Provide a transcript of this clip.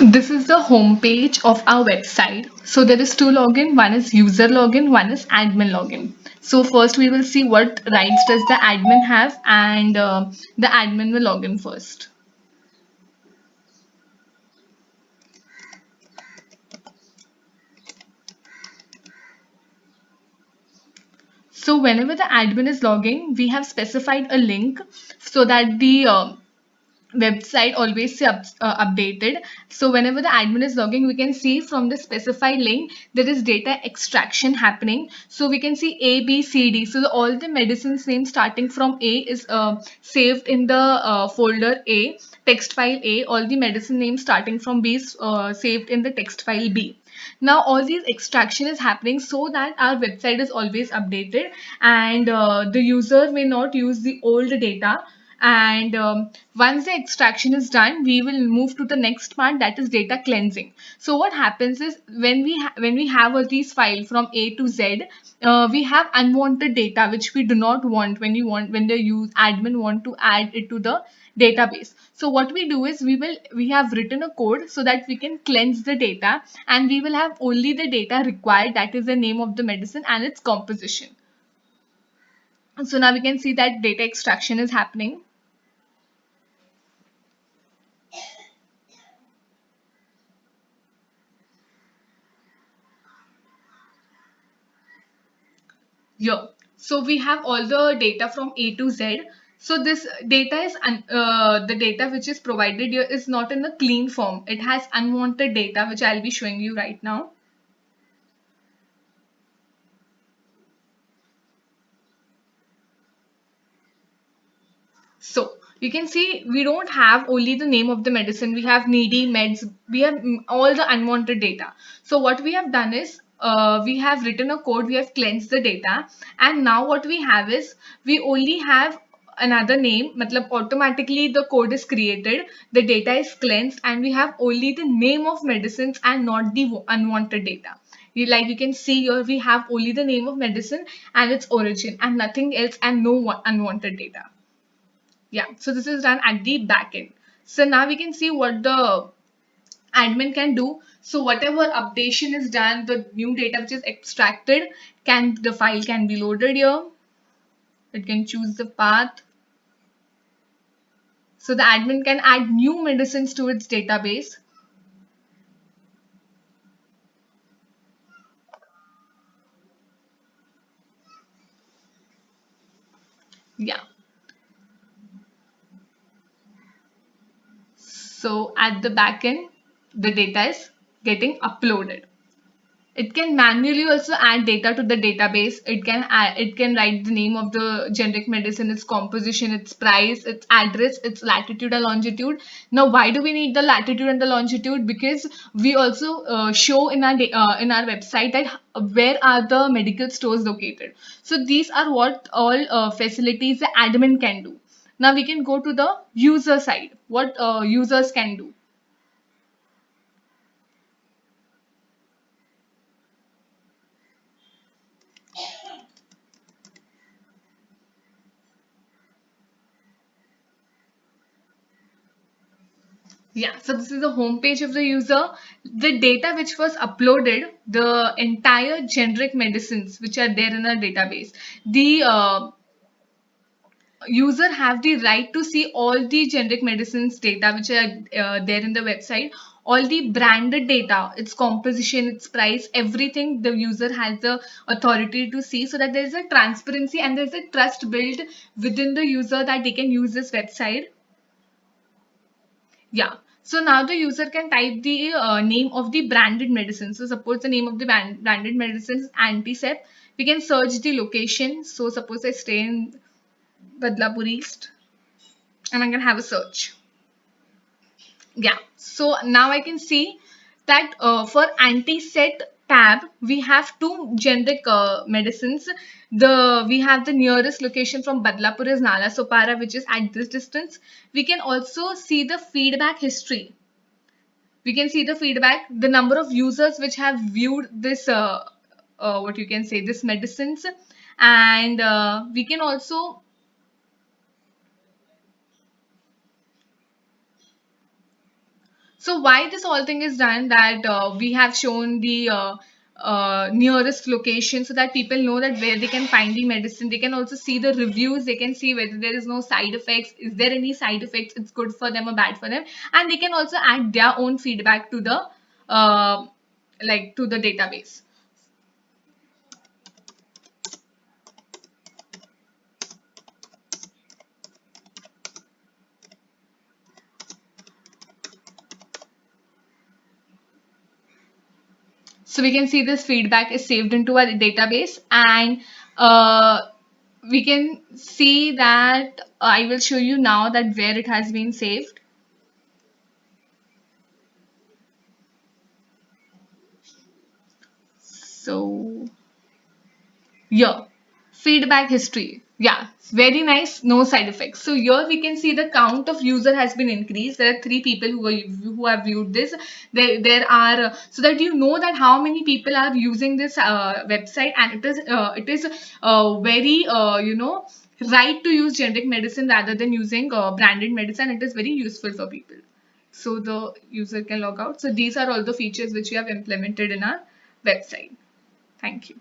This is the home page of our website. So there is two login. One is user login, one is admin login. So first we will see what rights does the admin have, and the admin will log in first. So whenever the admin is logging, we have specified a link so that the website always say updated. So whenever the admin is logging, we can see from the specified link there is data extraction happening. So we can see A, B, C, D. So all the medicines name starting from A is saved in the folder A, text file A. All the medicine names starting from B is saved in the text file B. Now all these extraction is happening so that our website is always updated, and the user may not use the old data. And once the extraction is done, we will move to the next part, that is data cleansing. So what happens is when we have all these files from A to Z, we have unwanted data which we do not want when the admin want to add it to the database. So what we do is we have written a code so that we can cleanse the data, and we will have only the data required, that is the name of the medicine and its composition. So now we can see that data extraction is happening. Yeah. So we have all the data from A to Z. So this data is the data which is provided here is not in a clean form. It has unwanted data, which I'll be showing you right now. So you can see we don't have only the name of the medicine. We have needy meds. We have all the unwanted data. So what we have done is we have written a code. We have cleansed the data, and now what we have is we only have another name. Matlab automatically the code is created. The data is cleansed, and we have only the name of medicines and not the unwanted data. Like you can see here, we have only the name of medicine and its origin, and nothing else, and no unwanted data. Yeah, so this is done at the back end. So now we can see what the admin can do. So whatever updation is done, the new data which is extracted, the file can be loaded here. It can choose the path. So the admin can add new medicines to its database. Yeah. So at the back end, the data is getting uploaded. It can manually also add data to the database. It can write the name of the generic medicine, its composition, its price, its address, its latitude and longitude. Now, why do we need the latitude and the longitude? Because we also show in our website that where are the medical stores located. So these are what all facilities the admin can do. Now we can go to the user side. What users can do. Yeah, so this is the home page of the user. The data which was uploaded, the entire generic medicines which are there in our database, the user have the right to see all the generic medicines data which are there in the website, all the branded data, its composition, its price, everything the user has the authority to see, so that there is a transparency and there is a trust built within the user that they can use this website. Yeah. So now the user can type the name of the branded medicine. So suppose the name of the branded medicine is Antisep. We can search the location. So suppose I stay in Badlapur East, and I can have a search. Yeah. So now I can see that for anti-set tab, we have two generic medicines. We have the nearest location from Badlapur is Nalasopara, which is at this distance. We can also see the feedback history. We can see the feedback, the number of users which have viewed this what you can say, this medicines. And we can also, So why this whole thing is done, that we have shown the nearest location, so that people know that where they can find the medicine. They can also see the reviews. They can see whether there is no side effects. Is there any side effects? It's good for them or bad for them, and they can also add their own feedback to the uh, to the database. So we can see this feedback is saved into our database, and we can see that I will show you now that where it has been saved. So here, feedback history. Yeah, very nice, no side effects. So here we can see the count of user has been increased. There are 3 people who have viewed this. There are so that you know that how many people are using this website, and it is very right to use generic medicine rather than using branded medicine. It is very useful for people. So the user can log out. So these are all the features which we have implemented in our website. Thank you.